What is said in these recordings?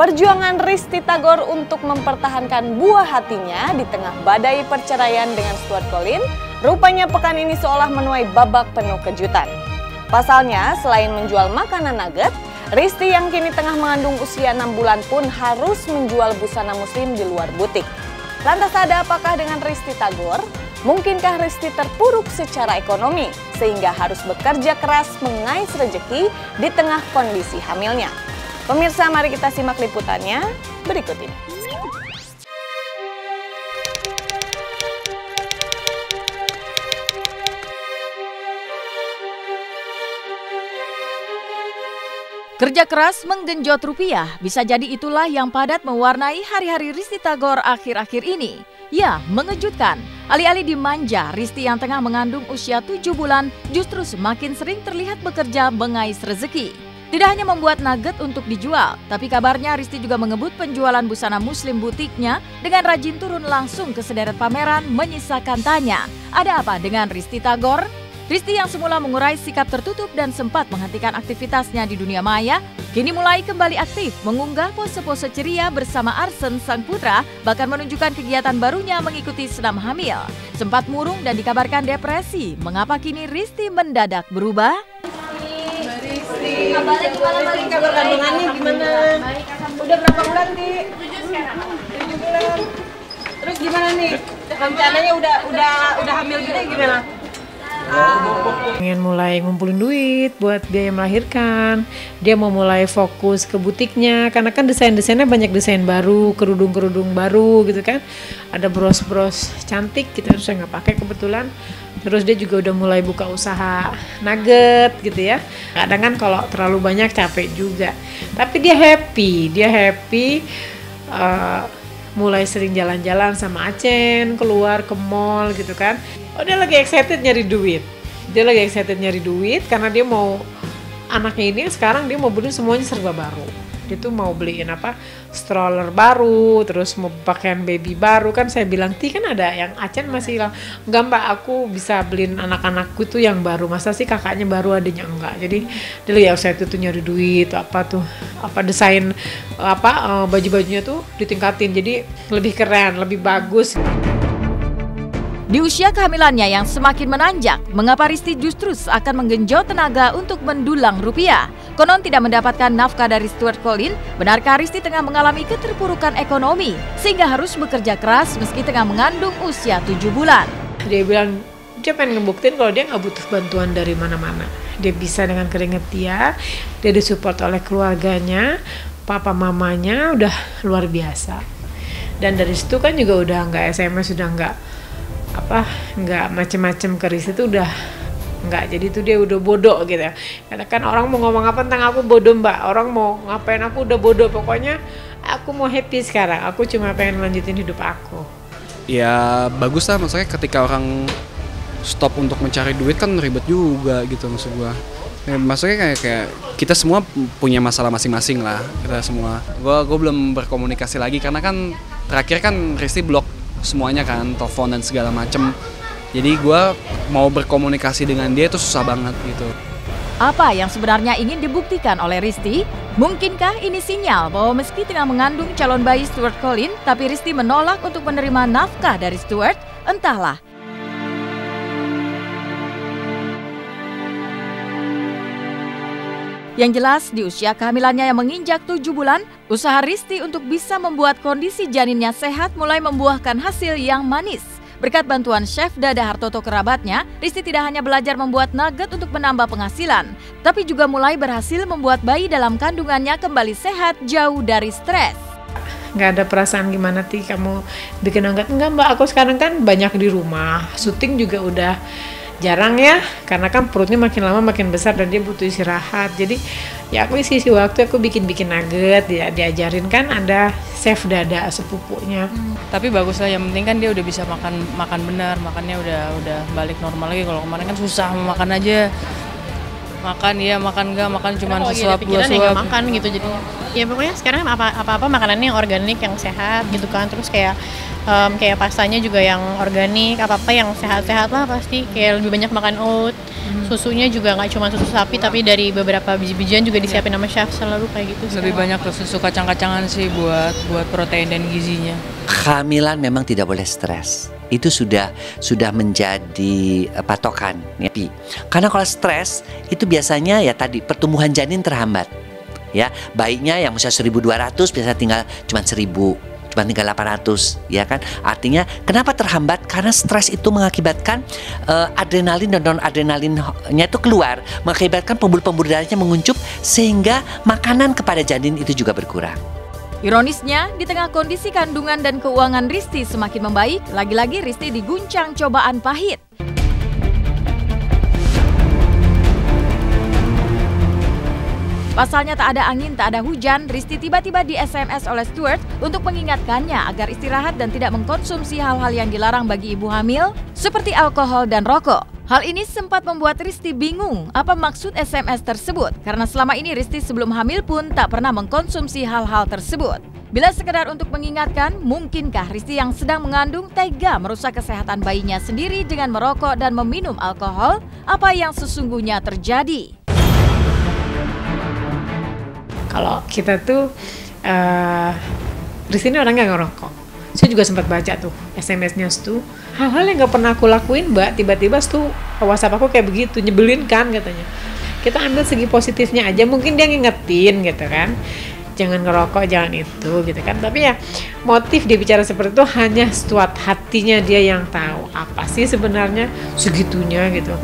Perjuangan Risty Tagor untuk mempertahankan buah hatinya di tengah badai perceraian dengan Stuart Collin, rupanya pekan ini seolah menuai babak penuh kejutan. Pasalnya, selain menjual makanan nugget, Risty yang kini tengah mengandung usia 6 bulan pun harus menjual busana muslim di luar butik. Lantas ada apakah dengan Risty Tagor? Mungkinkah Risty terpuruk secara ekonomi sehingga harus bekerja keras mengais rejeki di tengah kondisi hamilnya? Pemirsa, mari kita simak liputannya berikut ini. Kerja keras menggenjot rupiah, bisa jadi itulah yang padat mewarnai hari-hari Risty Tagor akhir-akhir ini. Ya, mengejutkan. Alih-alih dimanja, Risty yang tengah mengandung usia 7 bulan justru semakin sering terlihat bekerja mengais rezeki. Tidak hanya membuat nugget untuk dijual, tapi kabarnya Risty juga mengebut penjualan busana muslim butiknya dengan rajin turun langsung ke sederet pameran menyisakan tanya, ada apa dengan Risty Tagor? Risty yang semula mengurai sikap tertutup dan sempat menghentikan aktivitasnya di dunia maya, kini mulai kembali aktif mengunggah pose-pose ceria bersama Arsen sang putra, bahkan menunjukkan kegiatan barunya mengikuti senam hamil. Sempat murung dan dikabarkan depresi, mengapa kini Risty mendadak berubah? Kabar kandungannya gimana? Udah berapa bulan, Ti? 7 bulan. Terus gimana nih? Rencananya udah hamil gede gimana? Pengen mulai ngumpulin duit buat biaya melahirkan. Dia mau mulai fokus ke butiknya karena kan desain-desainnya banyak desain baru, kerudung-kerudung baru gitu kan. Ada bros-bros cantik, kita harusnya nggak pakai kebetulan. Terus dia juga udah mulai buka usaha nugget gitu ya. Kadang kan kalau terlalu banyak capek juga. Tapi dia happy. Mulai sering jalan-jalan sama Acen, keluar ke mall gitu kan. Oh, dia lagi excited nyari duit. Karena dia mau anaknya ini sekarang dia mau beli semuanya serba baru. Dia tuh mau beliin stroller baru, terus mau pakaian baby baru. Kan saya bilang, Ti kan ada yang Acen masih bilang, enggak Mbak, aku bisa beliin anak-anakku tuh yang baru. Masa sih kakaknya baru adanya enggak. Jadi dia lagi excited tuh nyari duit, desain baju-bajunya tuh ditingkatin. Jadi lebih keren, lebih bagus. Di usia kehamilannya yang semakin menanjak, mengapa Risty justru akan menggenjot tenaga untuk mendulang rupiah? Konon tidak mendapatkan nafkah dari Stuart Collin, benarkah Risty tengah mengalami keterpurukan ekonomi sehingga harus bekerja keras meski tengah mengandung usia 7 bulan? Dia bilang, dia pengen ngebuktiin kalau dia nggak butuh bantuan dari mana-mana. Dia bisa dengan keringat dia disupport oleh keluarganya, papa mamanya udah luar biasa. Dan dari situ kan juga udah nggak SMS, udah nggak macem-macem ke Risty itu udah nggak, jadi itu dia udah bodoh gitu ya. Karena kan orang mau ngomong apa tentang aku bodoh Mbak, orang mau ngapain aku udah bodoh, pokoknya aku mau happy sekarang, aku cuma pengen lanjutin hidup aku. Ya bagus lah, maksudnya ketika orang stop untuk mencari duit kan ribet juga gitu maksud gua. Ya, maksudnya kayak kita semua punya masalah masing-masing lah, kita semua. Gua belum berkomunikasi lagi karena kan terakhir kan Risty blok semuanya kan, telepon dan segala macem. Jadi gue mau berkomunikasi dengan dia itu susah banget gitu. Apa yang sebenarnya ingin dibuktikan oleh Risty? Mungkinkah ini sinyal bahwa meski tengah mengandung calon bayi Stuart Collin, tapi Risty menolak untuk menerima nafkah dari Stuart? Entahlah. Yang jelas, di usia kehamilannya yang menginjak 7 bulan, usaha Risty untuk bisa membuat kondisi janinnya sehat mulai membuahkan hasil yang manis. Berkat bantuan Chef Dada Hartoto kerabatnya, Risty tidak hanya belajar membuat nugget untuk menambah penghasilan, tapi juga mulai berhasil membuat bayi dalam kandungannya kembali sehat jauh dari stres. Nggak ada perasaan gimana Ti kamu bikin nugget? Enggak Mbak, aku sekarang kan banyak di rumah, syuting juga udah jarang ya, karena kan perutnya makin lama makin besar dan dia butuh istirahat. Jadi ya aku isi waktu aku bikin nugget, diajarin kan ada chef Dada sepupunya. Tapi bagus lah, yang penting kan dia udah bisa makan benar, makannya udah balik normal lagi. Kalau kemarin kan susah makan aja. Makan makan cuma sesuap dua suap. Ya makan gitu jadinya. Ya pokoknya sekarang apa-apa makanannya yang organik, yang sehat gitu kan. Terus kayak pastanya juga yang organik, apa-apa yang sehat-sehat lah pasti. Kayak lebih banyak makan oat, Susunya juga nggak cuma susu sapi, tapi dari beberapa biji-bijian juga disiapin sama chef, selalu kayak gitu. Lebih banyak ke susu kacang-kacangan sih buat protein dan gizinya. Kehamilan memang tidak boleh stres. Itu sudah menjadi patokan ya. Karena kalau stres itu biasanya ya tadi pertumbuhan janin terhambat. Ya, baiknya yang usia 1.200 biasa tinggal cuma 1.000, cuma tinggal 800, ya kan? Artinya kenapa terhambat? Karena stres itu mengakibatkan adrenalin dan non-adrenalinnya itu keluar, mengakibatkan pembuluh-pembuluh darahnya menguncup sehingga makanan kepada janin itu juga berkurang. Ironisnya, di tengah kondisi kandungan dan keuangan Risti semakin membaik, lagi-lagi Risti diguncang cobaan pahit. Pasalnya tak ada angin, tak ada hujan, Risti tiba-tiba di SMS oleh Stuart untuk mengingatkannya agar istirahat dan tidak mengkonsumsi hal-hal yang dilarang bagi ibu hamil, seperti alkohol dan rokok. Hal ini sempat membuat Risti bingung apa maksud SMS tersebut, karena selama ini Risti sebelum hamil pun tak pernah mengkonsumsi hal-hal tersebut. Bila sekedar untuk mengingatkan, mungkinkah Risti yang sedang mengandung tega merusak kesehatan bayinya sendiri dengan merokok dan meminum alkohol? Apa yang sesungguhnya terjadi? Kalau kita tuh, Risti ini orang nggak ngerokok. Saya juga sempat baca tuh SMS-nya tuh, hal-hal yang nggak pernah aku lakuin, Mbak, tiba-tiba tuh WhatsApp aku kayak begitu, nyebelin kan katanya. Kita ambil segi positifnya aja, mungkin dia ngingetin gitu kan, jangan ngerokok, jangan itu gitu kan. Tapi ya motif dia bicara seperti itu hanya sesuatu hatinya dia yang tahu apa sih sebenarnya segitunya gitu.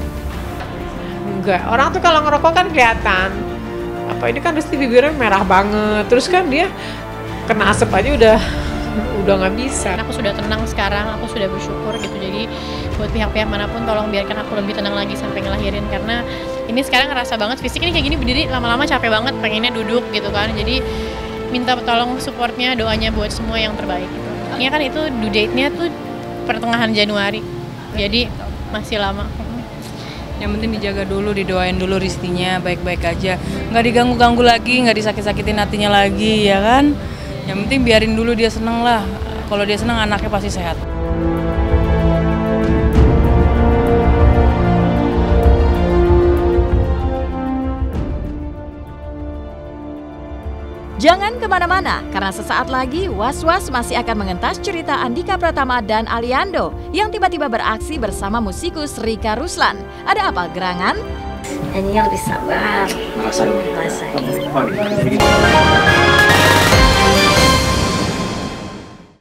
Enggak, orang tuh kalau ngerokok kan kelihatan. Apa ini kan Risti bibirnya merah banget, terus kan dia kena asap aja udah nggak bisa. Aku sudah tenang sekarang, aku sudah bersyukur gitu. Jadi buat pihak-pihak manapun tolong biarkan aku lebih tenang lagi sampai ngelahirin, karena ini sekarang ngerasa banget fisik ini kayak gini, berdiri lama-lama capek banget, pengennya duduk gitu kan. Jadi minta tolong supportnya, doanya buat semua yang terbaik gitu. Ini kan itu due date-nya tuh pertengahan Januari, jadi masih lama. Yang penting dijaga dulu, didoain dulu Ristinya baik-baik aja, nggak diganggu-ganggu lagi, nggak disakit-sakitin hatinya lagi, ya kan. Yang penting biarin dulu dia seneng lah. Kalau dia seneng, anaknya pasti sehat. Jangan kemana-mana, karena sesaat lagi Was-Was masih akan mengentas cerita Andika Pratama dan Aliando yang tiba-tiba beraksi bersama musikus Rika Ruslan. Ada apa gerangan? Nyanyi yang lebih sabar, merasa.